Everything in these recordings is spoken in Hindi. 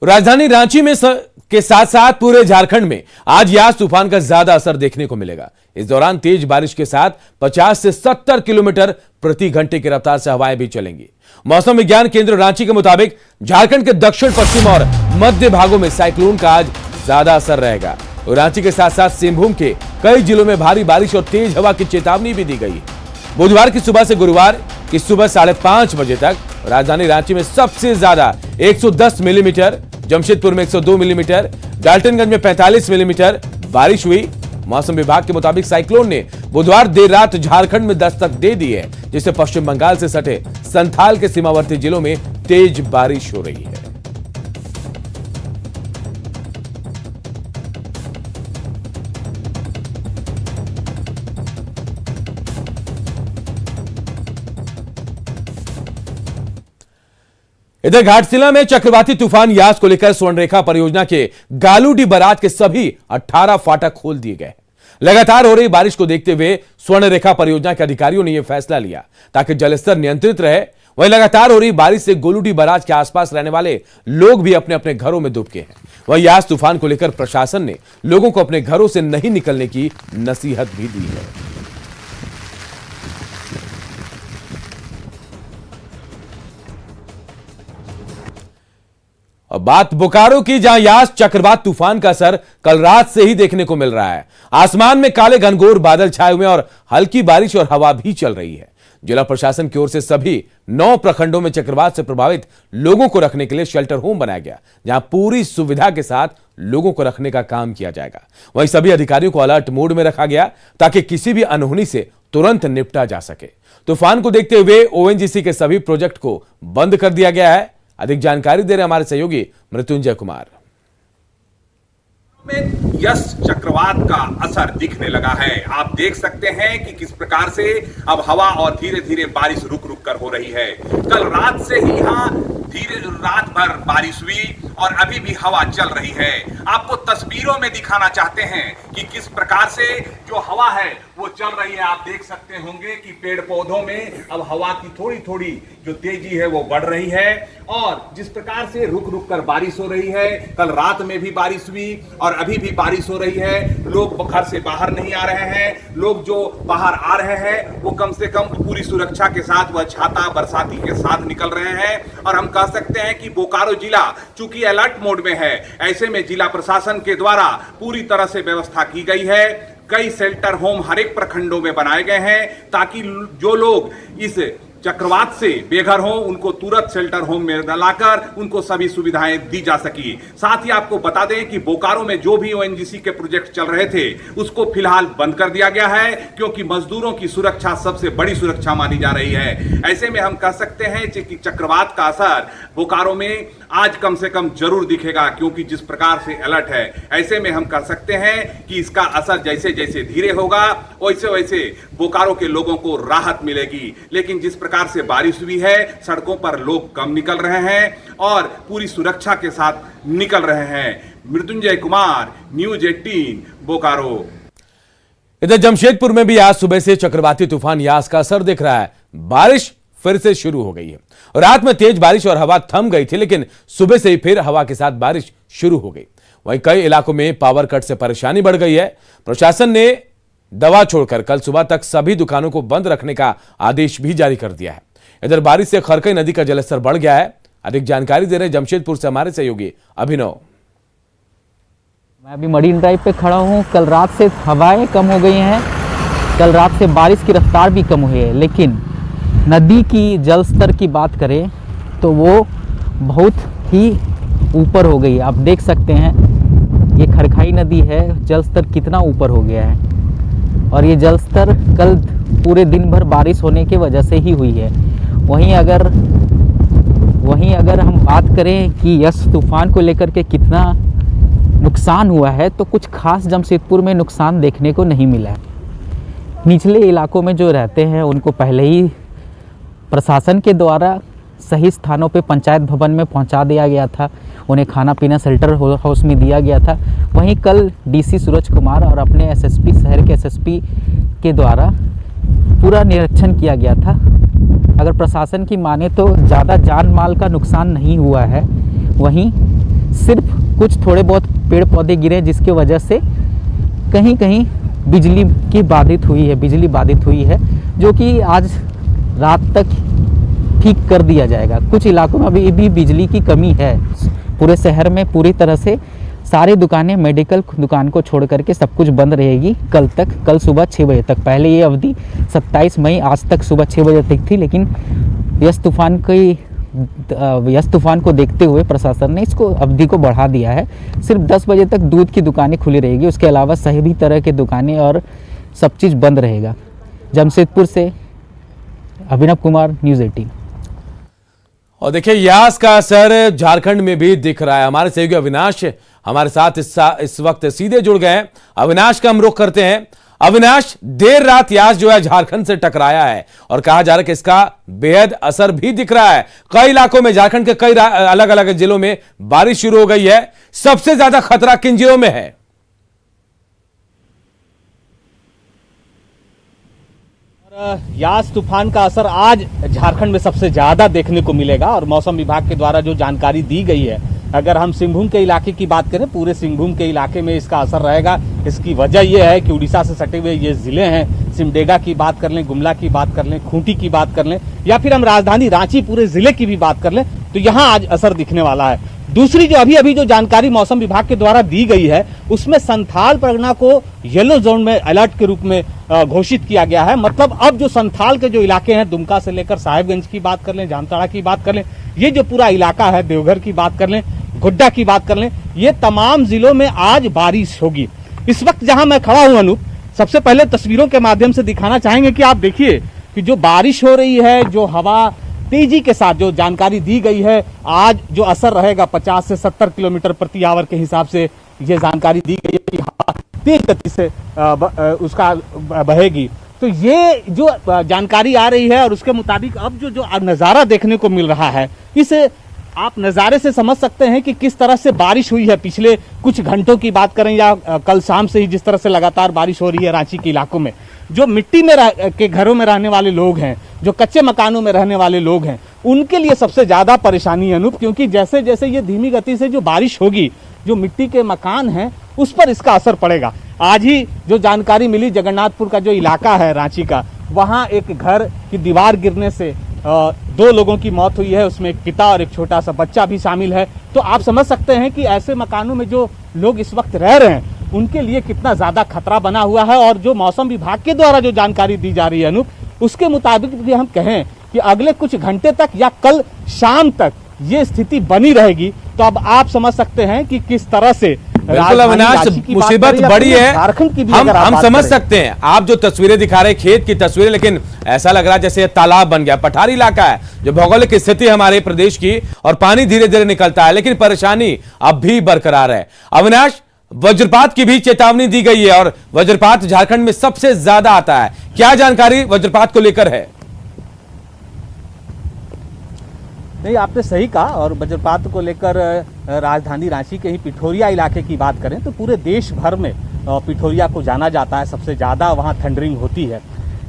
राजधानी रांची में के साथ साथ पूरे झारखंड में आज यास तूफान का ज्यादा असर देखने को मिलेगा। इस दौरान तेज बारिश के साथ 50 से 70 किलोमीटर प्रति घंटे की रफ्तार से हवाएं भी चलेंगी। मौसम विज्ञान केंद्र रांची के मुताबिक झारखंड के दक्षिण पश्चिम और मध्य भागों में साइक्लोन का आज ज्यादा असर रहेगा। रांची के साथ साथ सिंहभूम के कई जिलों में भारी बारिश और तेज हवा की चेतावनी भी दी गई। बुधवार की सुबह से गुरुवार की सुबह 5:30 बजे तक राजधानी रांची में सबसे ज्यादा 110 मिलीमीटर, जमशेदपुर में 102 मिलीमीटर, डाल्टनगंज में 45 मिलीमीटर बारिश हुई। मौसम विभाग के मुताबिक साइक्लोन ने बुधवार देर रात झारखंड में दस्तक दे दी है, जिससे पश्चिम बंगाल से सटे संथाल के सीमावर्ती जिलों में तेज बारिश हो रही है। इधर घाटशिला में चक्रवाती तूफान यास को लेकर स्वर्णरेखा परियोजना के गालूडी बराज के सभी 18 फाटक खोल दिए गए। लगातार हो रही बारिश को देखते हुए स्वर्णरेखा परियोजना के अधिकारियों ने यह फैसला लिया ताकि जलस्तर नियंत्रित रहे। वहीं लगातार हो रही बारिश से गोलूडी बराज के आसपास रहने वाले लोग भी अपने अपने घरों में दुबके हैं। वहीं यास तूफान को लेकर प्रशासन ने लोगों को अपने घरों से नहीं निकलने की नसीहत भी दी है। और बात बोकारो की, जहां यास चक्रवात तूफान का असर कल रात से ही देखने को मिल रहा है। आसमान में काले घनघोर बादल छाए हुए हैं और हल्की बारिश और हवा भी चल रही है। जिला प्रशासन की ओर से सभी 9 प्रखंडों में चक्रवात से प्रभावित लोगों को रखने के लिए शेल्टर होम बनाया गया, जहां पूरी सुविधा के साथ लोगों को रखने का काम किया जाएगा। वहीं सभी अधिकारियों को अलर्ट मोड में रखा गया ताकि किसी भी अनहोनी से तुरंत निपटा जा सके। तूफान को देखते हुए ओएनजीसी के सभी प्रोजेक्ट को बंद कर दिया गया है। अधिक जानकारी दे रहे हमारे सहयोगी मृत्युंजय कुमार। में यस चक्रवात का असर दिखने लगा है। आप देख सकते हैं कि किस प्रकार से अब हवा और धीरे धीरे बारिश रुक रुक कर हो रही है। कल रात से ही यहाँ धीरे रात भर बारिश हुई और अभी भी हवा चल रही है। आपको तस्वीरों में दिखाना चाहते हैं कि किस प्रकार से जो हवा है वो चल रही है। आप देख सकते होंगे कि पेड़ पौधों में अब हवा की थोड़ी थोड़ी जो तेजी है वो बढ़ रही है और जिस प्रकार से रुक रुक कर बारिश हो रही है। कल रात में भी बारिश हुई और अभी भी बारिश हो रही है। लोग घर से बाहर नहीं आ रहे हैं। लोग जो बाहर आ रहे हैं वो कम से कम पूरी सुरक्षा के साथ वह छाता बरसाती के साथ निकल रहे हैं। और हम कह सकते हैं कि बोकारो जिला चूंकि अलर्ट मोड में है, ऐसे में जिला प्रशासन के द्वारा पूरी तरह से व्यवस्था की गई है। कई शेल्टर होम हर एक प्रखंडों में बनाए गए हैं ताकि जो लोग इस चक्रवात से बेघर हो उनको तुरंत शेल्टर होम में लाकर उनको सभी सुविधाएं दी जा सकी। साथ ही आपको बता दें कि बोकारो में जो भी ओएनजीसी के प्रोजेक्ट चल रहे थे उसको फिलहाल बंद कर दिया गया है, क्योंकि मजदूरों की सुरक्षा सबसे बड़ी सुरक्षा मानी जा रही है। ऐसे में हम कह सकते हैं कि चक्रवात का असर बोकारो में आज कम से कम जरूर दिखेगा, क्योंकि जिस प्रकार से अलर्ट है। ऐसे में हम कह सकते हैं कि इसका असर जैसे जैसे धीरे होगा वैसे वैसे बोकारो के लोगों को राहत मिलेगी। लेकिन जिस प्रकार से बारिश हुई है, सड़कों पर लोग कम निकल रहे हैं और पूरी सुरक्षा के साथ निकल रहे हैं। मृत्युंजय कुमार, न्यूज 18 बोकारो। इधर जमशेदपुर में भी आज सुबह से चक्रवाती तूफान यास का असर दिख रहा है। बारिश फिर से शुरू हो गई है। रात में तेज बारिश और हवा थम गई थी, लेकिन सुबह से ही फिर हवा के साथ बारिश शुरू हो गई। वहीं कई इलाकों में पावर कट से परेशानी बढ़ गई है। प्रशासन ने दवा छोड़कर कल सुबह तक सभी दुकानों को बंद रखने का आदेश भी जारी कर दिया है। इधर बारिश से खरकई नदी का जलस्तर बढ़ गया है। अधिक जानकारी दे रहे जमशेदपुर से हमारे सहयोगी अभिनव। मैं अभी मरीन ड्राइव पे खड़ा हूँ। कल रात से हवाएं कम हो गई हैं। कल रात से बारिश की रफ्तार भी कम हुई है, लेकिन नदी की जल स्तर की बात करें तो वो बहुत ही ऊपर हो गई। आप देख सकते हैं ये खरखाई नदी है, जल स्तर कितना ऊपर हो गया है। और ये जल स्तर कल पूरे दिन भर बारिश होने की वजह से ही हुई है। वहीं अगर हम बात करें कि यस तूफान को लेकर के कितना नुकसान हुआ है, तो कुछ खास जमशेदपुर में नुकसान देखने को नहीं मिला है। निचले इलाकों में जो रहते हैं उनको पहले ही प्रशासन के द्वारा सही स्थानों पे पंचायत भवन में पहुंचा दिया गया था। उन्हें खाना पीना शेल्टर हाउस में दिया गया था। वहीं कल डीसी सूरज कुमार और अपने एसएसपी शहर के एसएसपी के द्वारा पूरा निरीक्षण किया गया था। अगर प्रशासन की माने तो ज़्यादा जान माल का नुकसान नहीं हुआ है। वहीं सिर्फ कुछ थोड़े बहुत पेड़ पौधे गिरे जिसकी वजह से कहीं कहीं बिजली बाधित हुई है, जो कि आज रात तक ठीक कर दिया जाएगा। कुछ इलाकों में अभी भी बिजली की कमी है। पूरे शहर में पूरी तरह से सारी दुकानें, मेडिकल दुकान को छोड़ करके सब कुछ बंद रहेगी कल सुबह 6 बजे तक। पहले ये अवधि 27 मई आज तक सुबह 6 बजे तक थी, लेकिन यस तूफान को देखते हुए प्रशासन ने इसको अवधि को बढ़ा दिया है। सिर्फ 10 बजे तक दूध की दुकानें खुली रहेगी, उसके अलावा सभी तरह की दुकानें और सब चीज़ बंद रहेगा। जमशेदपुर से अभिनव कुमार, न्यूज़ 18। और देखिए यास का असर झारखंड में भी दिख रहा है। हमारे सहयोगी अविनाश हमारे साथ इस वक्त सीधे जुड़ गए हैं। अविनाश का हम रुख करते हैं। अविनाश, देर रात यास जो है झारखंड से टकराया है और कहा जा रहा है कि इसका बेहद असर भी दिख रहा है। कई इलाकों में, झारखंड के कई अलग अलग जिलों में बारिश शुरू हो गई है। सबसे ज्यादा खतरा किन जिलों में है? यास तूफान का असर आज झारखंड में सबसे ज्यादा देखने को मिलेगा और मौसम विभाग के द्वारा जो जानकारी दी गई है, अगर हम सिंहभूम के इलाके की बात करें, पूरे सिंहभूम के इलाके में इसका असर रहेगा। इसकी वजह यह है कि उड़ीसा से सटे हुए ये जिले हैं, सिमडेगा की बात कर लें, गुमला की बात कर लें, खूंटी की बात कर लें, या फिर हम राजधानी रांची पूरे जिले की भी बात कर लें, तो यहाँ आज असर दिखने वाला है। दूसरी जो अभी जो जानकारी मौसम विभाग के द्वारा दी गई है, उसमें संथाल परगना को येलो जोन में अलर्ट के रूप में घोषित किया गया है। मतलब अब जो संथाल के जो इलाके हैं, दुमका से लेकर साहिबगंज की बात कर लें, जामताड़ा की बात कर लें, ये जो पूरा इलाका है, देवघर की बात कर लें, गोड्डा की बात कर लें, ये तमाम जिलों में आज बारिश होगी। इस वक्त जहां मैं खड़ा हूं अनूप, सबसे पहले तस्वीरों के माध्यम से दिखाना चाहेंगे कि आप देखिए कि जो बारिश हो रही है, जो हवा तेजी के साथ जो जानकारी दी गई है, आज जो असर रहेगा 50 से 70 किलोमीटर प्रति आवर के हिसाब से ये जानकारी दी गई है कि हवा तेज गति से उसका बहेगी। तो ये जो जानकारी आ रही है और उसके मुताबिक अब जो नज़ारा देखने को मिल रहा है, इस आप नज़ारे से समझ सकते हैं कि किस तरह से बारिश हुई है। पिछले कुछ घंटों की बात करें या कल शाम से ही जिस तरह से लगातार बारिश हो रही है रांची के इलाकों में, जो मिट्टी में के घरों में रहने वाले लोग हैं, जो कच्चे मकानों में रहने वाले लोग हैं, उनके लिए सबसे ज़्यादा परेशानी है अनूप, क्योंकि जैसे जैसे ये धीमी गति से जो बारिश होगी, जो मिट्टी के मकान हैं उस पर इसका असर पड़ेगा। आज ही जो जानकारी मिली, जगन्नाथपुर का जो इलाका है रांची का, वहाँ एक घर की दीवार गिरने से 2 लोगों की मौत हुई है, उसमें एक पिता और एक छोटा सा बच्चा भी शामिल है। तो आप समझ सकते हैं कि ऐसे मकानों में जो लोग इस वक्त रह रहे हैं, उनके लिए कितना ज़्यादा खतरा बना हुआ है। और जो मौसम विभाग के द्वारा जो जानकारी दी जा रही है अनूप, उसके मुताबिक भी हम कहें कि अगले कुछ घंटे तक या कल शाम तक ये स्थिति बनी रहेगी। तो अब आप समझ सकते हैं कि किस तरह से बिल्कुल अविनाश, मुसीबत बड़ी है। झारखंड की भी हम समझ सकते हैं। आप जो तस्वीरें दिखा रहे हैं, खेत की तस्वीरें, लेकिन ऐसा लग रहा है जैसे तालाब बन गया। पठारी इलाका है, जो भौगोलिक स्थिति हमारे प्रदेश की, और पानी धीरे धीरे निकलता है, लेकिन परेशानी अब भी बरकरार है। अविनाश, वज्रपात की भी चेतावनी दी गई है और वज्रपात झारखंड में सबसे ज्यादा आता है। क्या जानकारी वज्रपात को लेकर है? नहीं, आपने सही कहा। और वज्रपात को लेकर राजधानी रांची के ही पिठोरिया इलाके की बात करें तो पूरे देश भर में पिठोरिया को जाना जाता है, सबसे ज़्यादा वहाँ थंडरिंग होती है।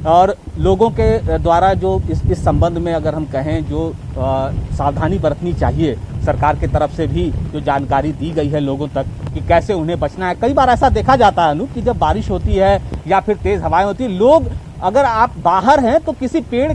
और लोगों के द्वारा जो इस संबंध में अगर हम कहें, जो सावधानी बरतनी चाहिए, सरकार की तरफ से भी जो जानकारी दी गई है लोगों तक कि कैसे उन्हें बचना है। कई बार ऐसा देखा जाता है अनूप कि जब बारिश होती है या फिर तेज़ हवाएं होती है, लोग, अगर आप बाहर हैं तो किसी पेड़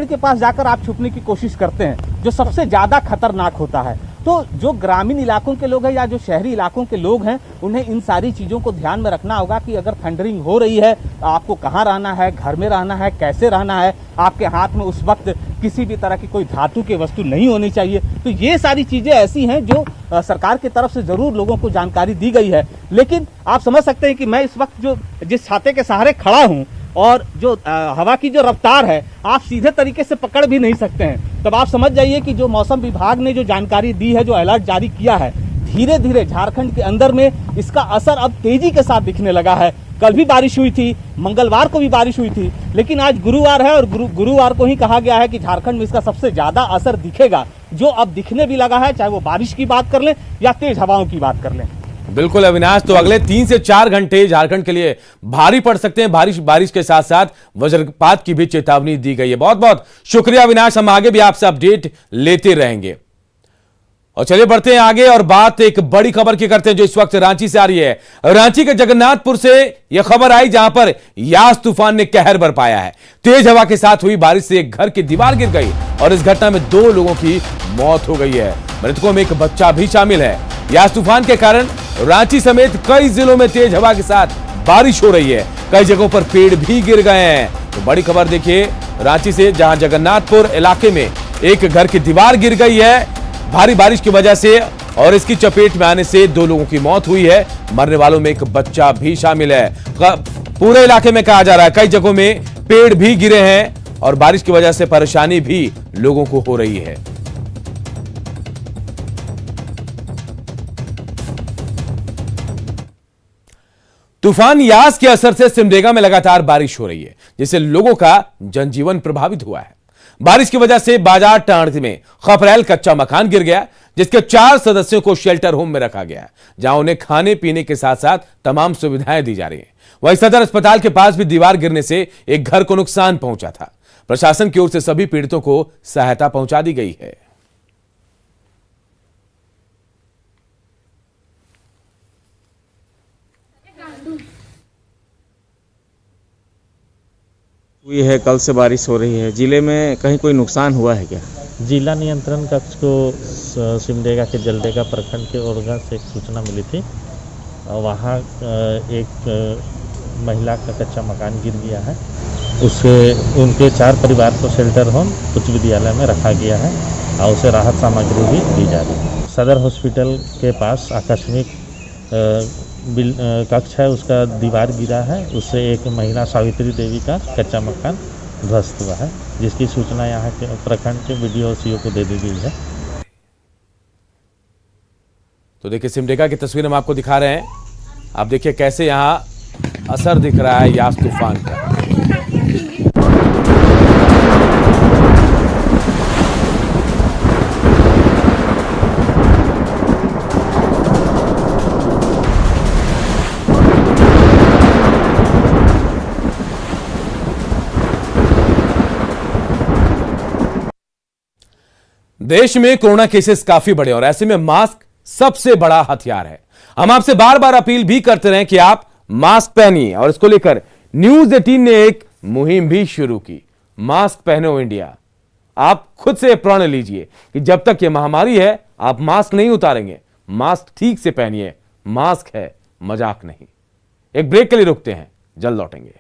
के पास जाकर आप छुपने की कोशिश करते हैं, जो सबसे ज़्यादा खतरनाक होता है। तो जो ग्रामीण इलाकों के लोग हैं या जो शहरी इलाकों के लोग हैं, उन्हें इन सारी चीज़ों को ध्यान में रखना होगा कि अगर थंडरिंग हो रही है तो आपको कहाँ रहना है, घर में रहना है, कैसे रहना है, आपके हाथ में उस वक्त किसी भी तरह की कोई धातु की वस्तु नहीं होनी चाहिए। तो ये सारी चीज़ें ऐसी हैं जो सरकार की तरफ से ज़रूर लोगों को जानकारी दी गई है। लेकिन आप समझ सकते हैं कि मैं इस वक्त जो जिस छाते के सहारे खड़ा हूँ, और जो हवा की जो रफ्तार है, आप सीधे तरीके से पकड़ भी नहीं सकते हैं। तब आप समझ जाइए कि जो मौसम विभाग ने जो जानकारी दी है, जो अलर्ट जारी किया है, धीरे धीरे झारखंड के अंदर में इसका असर अब तेजी के साथ दिखने लगा है। कल भी बारिश हुई थी, मंगलवार को भी बारिश हुई थी, लेकिन आज गुरुवार है और गुरुवार को ही कहा गया है कि झारखंड में इसका सबसे ज्यादा असर दिखेगा, जो अब दिखने भी लगा है, चाहे वो बारिश की बात कर लें या तेज हवाओं की बात कर लें। बिल्कुल अविनाश, तो अगले 3 से 4 घंटे झारखंड के लिए भारी पड़ सकते हैं। बारिश के साथ साथ वज्रपात की भी चेतावनी दी गई है। बहुत बहुत शुक्रिया अविनाश, हम आगे भी आपसे अपडेट लेते रहेंगे। और चलिए बढ़ते हैं आगे और बात एक बड़ी खबर की करते हैं जो इस वक्त रांची से आ रही है। रांची के जगन्नाथपुर से यह खबर आई जहां पर यास तूफान ने कहर बरपाया है। तेज हवा के साथ हुई बारिश से एक घर की दीवार गिर गई और इस घटना में 2 लोगों की मौत हो गई है। मृतकों में एक बच्चा भी शामिल है। यास तूफान के कारण रांची समेत कई जिलों में तेज हवा के साथ बारिश हो रही है। कई जगहों पर पेड़ भी गिर गए हैं। तो बड़ी खबर देखिए रांची से, जहां जगन्नाथपुर इलाके में एक घर की दीवार गिर गई है भारी बारिश की वजह से और इसकी चपेट में आने से 2 लोगों की मौत हुई है। मरने वालों में एक बच्चा भी शामिल है। पूरे इलाके में कहा जा रहा है कई जगहों में पेड़ भी गिरे हैं और बारिश की वजह से परेशानी भी लोगों को हो रही है। तूफान यास के असर से सिमडेगा में लगातार बारिश हो रही है जिससे लोगों का जनजीवन प्रभावित हुआ है। बारिश की वजह से बाजार टांड में खपरेल कच्चा मकान गिर गया जिसके 4 सदस्यों को शेल्टर होम में रखा गया जहां उन्हें खाने पीने के साथ साथ तमाम सुविधाएं दी जा रही हैं। वहीं सदर अस्पताल के पास भी दीवार गिरने से एक घर को नुकसान पहुंचा था। प्रशासन की ओर से सभी पीड़ितों को सहायता पहुंचा दी गई है। हुई है, कल से बारिश हो रही है। जिले में कहीं कोई नुकसान हुआ है क्या? जिला नियंत्रण कक्ष को सिमडेगा के जलडेगा प्रखंड के ओरगा से एक सूचना मिली थी। वहाँ एक महिला का कच्चा मकान गिर गया है। उसके उनके 4 परिवार को शेल्टर होम उच्च विद्यालय में रखा गया है और उसे राहत सामग्री भी दी जा रही है। सदर हॉस्पिटल के पास आकस्मिक कक्ष है, उसका दीवार गिरा है, उससे एक महिला सावित्री देवी का कच्चा मकान ध्वस्त हुआ है जिसकी सूचना यहाँ के प्रखंड के वीडियो और सीओ को दे दी गई है। तो देखिए सिमडेगा की तस्वीर हम आपको दिखा रहे हैं। आप देखिए कैसे यहां असर दिख रहा है यास तूफान का। देश में कोरोना केसेस काफी बढ़े और ऐसे में मास्क सबसे बड़ा हथियार है। हम आपसे बार बार अपील भी करते रहे कि आप मास्क पहनिए और इसको लेकर न्यूज 18 ने एक मुहिम भी शुरू की, मास्क पहनो इंडिया। आप खुद से प्रण लीजिए कि जब तक यह महामारी है आप मास्क नहीं उतारेंगे। मास्क ठीक से पहनिए, मास्क है मजाक नहीं। एक ब्रेक के लिए रुकते हैं, जल्द लौटेंगे।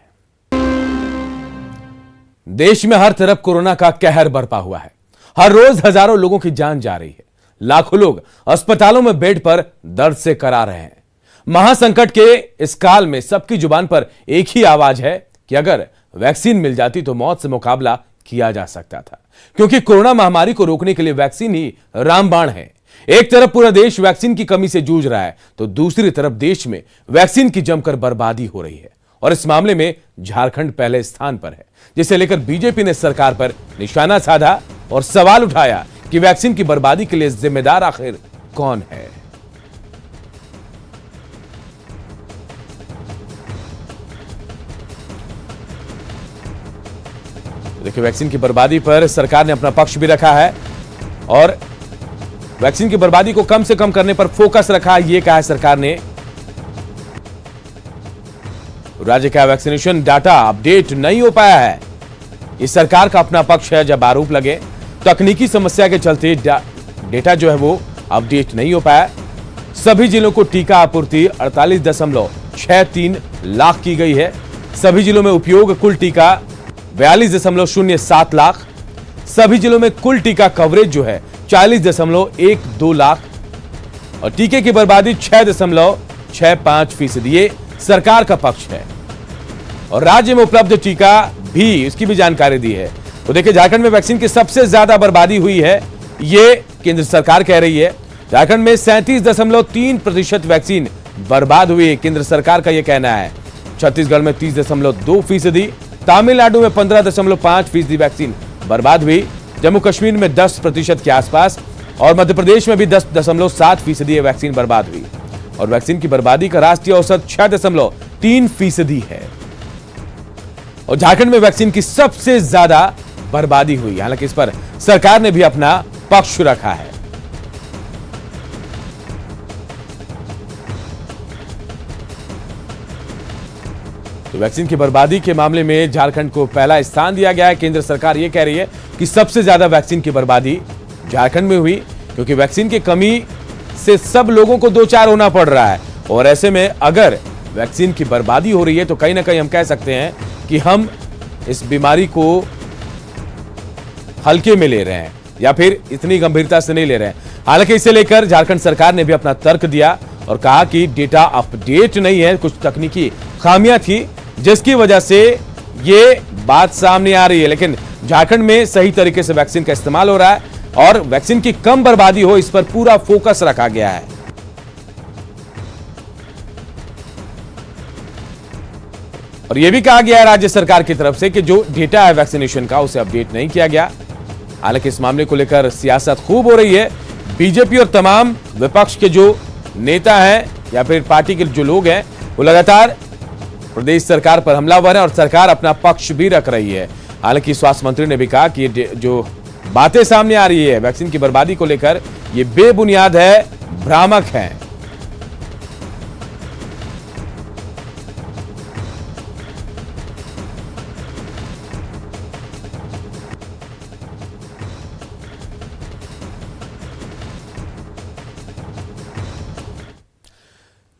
देश में हर तरफ कोरोना का कहर बरपा हुआ है। हर रोज हजारों लोगों की जान जा रही है। लाखों लोग अस्पतालों में बेड पर दर्द से करा रहे हैं। महासंकट के इस काल में सबकी जुबान पर एक ही आवाज है कि अगर वैक्सीन मिल जाती तो मौत से मुकाबला किया जा सकता था, क्योंकि कोरोना महामारी को रोकने के लिए वैक्सीन ही रामबाण है। एक तरफ पूरा देश वैक्सीन की कमी से जूझ रहा है तो दूसरी तरफ देश में वैक्सीन की जमकर बर्बादी हो रही है और इस मामले में झारखंड पहले स्थान पर है, जिसे लेकर बीजेपी ने सरकार पर निशाना साधा और सवाल उठाया कि वैक्सीन की बर्बादी के लिए जिम्मेदार आखिर कौन है। देखिए वैक्सीन की बर्बादी पर सरकार ने अपना पक्ष भी रखा है और वैक्सीन की बर्बादी को कम से कम करने पर फोकस रखा है। यह कहा है सरकार ने राज्य का वैक्सीनेशन डाटा अपडेट नहीं हो पाया है। इस सरकार का अपना पक्ष है। जब आरोप लगे तकनीकी समस्या के चलते डेटा जो है वो अपडेट नहीं हो पाया। सभी जिलों को टीका आपूर्ति 48.63 लाख की गई है। सभी जिलों में उपयोग कुल टीका 42.07 लाख। सभी जिलों में कुल टीका कवरेज जो है 40.12 लाख और टीके की बर्बादी 6.65%। ये सरकार का पक्ष है और राज्य में उपलब्ध टीका भी, इसकी भी जानकारी दी है। तो देखिए झारखंड में वैक्सीन की सबसे ज्यादा बर्बादी हुई है, ये केंद्र सरकार कह रही है। झारखंड में 37.3% वैक्सीन बर्बाद हुई है, केंद्र सरकार का यह कहना है। छत्तीसगढ़ में 30.2%, तमिलनाडु में 15.5% वैक्सीन बर्बाद हुई। जम्मू कश्मीर में 10% के आसपास और मध्य प्रदेश में भी 10.7% वैक्सीन बर्बाद हुई और वैक्सीन की बर्बादी का राष्ट्रीय औसत 6.3% है और झारखंड में वैक्सीन की सबसे ज्यादा बर्बादी हुई। हालांकि इस पर सरकार ने भी अपना पक्ष रखा है। तो वैक्सीन की बर्बादी के मामले में झारखंड को पहला स्थान दिया गया है। केंद्र सरकार ये कह रही है कि सबसे ज्यादा वैक्सीन की बर्बादी झारखंड में हुई, क्योंकि वैक्सीन की कमी से सब लोगों को दो चार होना पड़ रहा है। और ऐसे में अगर वैक्सीन की बर्बादी हो रही है तो कहीं ना कहीं हम कह सकते हैं कि हम इस बीमारी को हल्के में ले रहे हैं या फिर इतनी गंभीरता से नहीं ले रहे हैं। हालांकि इसे लेकर झारखंड सरकार ने भी अपना तर्क दिया और कहा कि डेटा अपडेट नहीं है, कुछ तकनीकी खामियां थी जिसकी वजह से ये बात सामने आ रही है। लेकिन झारखंड में सही तरीके से वैक्सीन का इस्तेमाल हो रहा है और वैक्सीन की कम बर्बादी हो, इस पर पूरा फोकस रखा गया है। और यह भी कहा गया है राज्य सरकार की तरफ से कि जो डेटा है वैक्सीनेशन का उसे अपडेट नहीं किया गया। हालांकि इस मामले को लेकर सियासत खूब हो रही है। बीजेपी और तमाम विपक्ष के जो नेता हैं या फिर पार्टी के जो लोग हैं वो लगातार प्रदेश सरकार पर हमलावर है और सरकार अपना पक्ष भी रख रही है। हालांकि स्वास्थ्य मंत्री ने भी कहा कि जो बातें सामने आ रही है वैक्सीन की बर्बादी को लेकर ये बेबुनियाद है, भ्रामक है।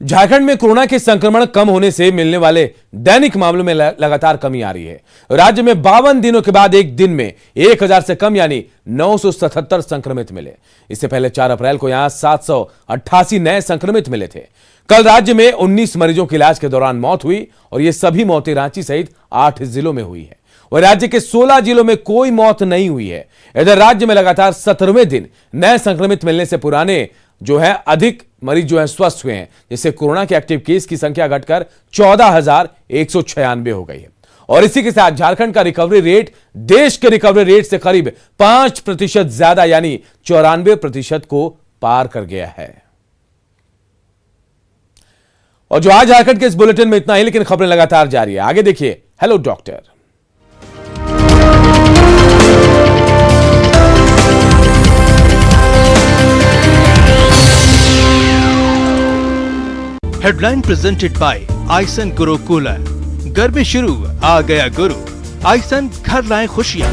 झारखंड में कोरोना के संक्रमण कम होने से मिलने वाले दैनिक मामलों में लगातार कमी आ रही है। राज्य में 52 दिनों के बाद एक दिन में 1000 से कम यानी 977 संक्रमित मिले। इससे पहले 4 अप्रैल को यहां 788 नए संक्रमित मिले थे। कल राज्य में 19 मरीजों की इलाज के दौरान मौत हुई और ये सभी मौतें रांची सहित 8 जिलों में हुई है। और राज्य के 16 जिलों में कोई मौत नहीं हुई है। इधर राज्य में लगातार 17वें दिन नए संक्रमित मिलने से पुराने जो है अधिक मरीज जो है स्वस्थ हुए हैं, जिससे कोरोना के एक्टिव केस की संख्या घटकर 14,196 हो गई है। और इसी के साथ झारखंड का रिकवरी रेट देश के रिकवरी रेट से करीब 5% ज्यादा यानी 94% को पार कर गया है। और जो आज झारखंड के इस बुलेटिन में इतना ही, लेकिन खबरें लगातार जारी है। आगे देखिए hello doctor. Headline presented by आइसन गुरु कूलर। गर्मी शुरू, आ गया गुरु। आइसन घर लाए खुशियां।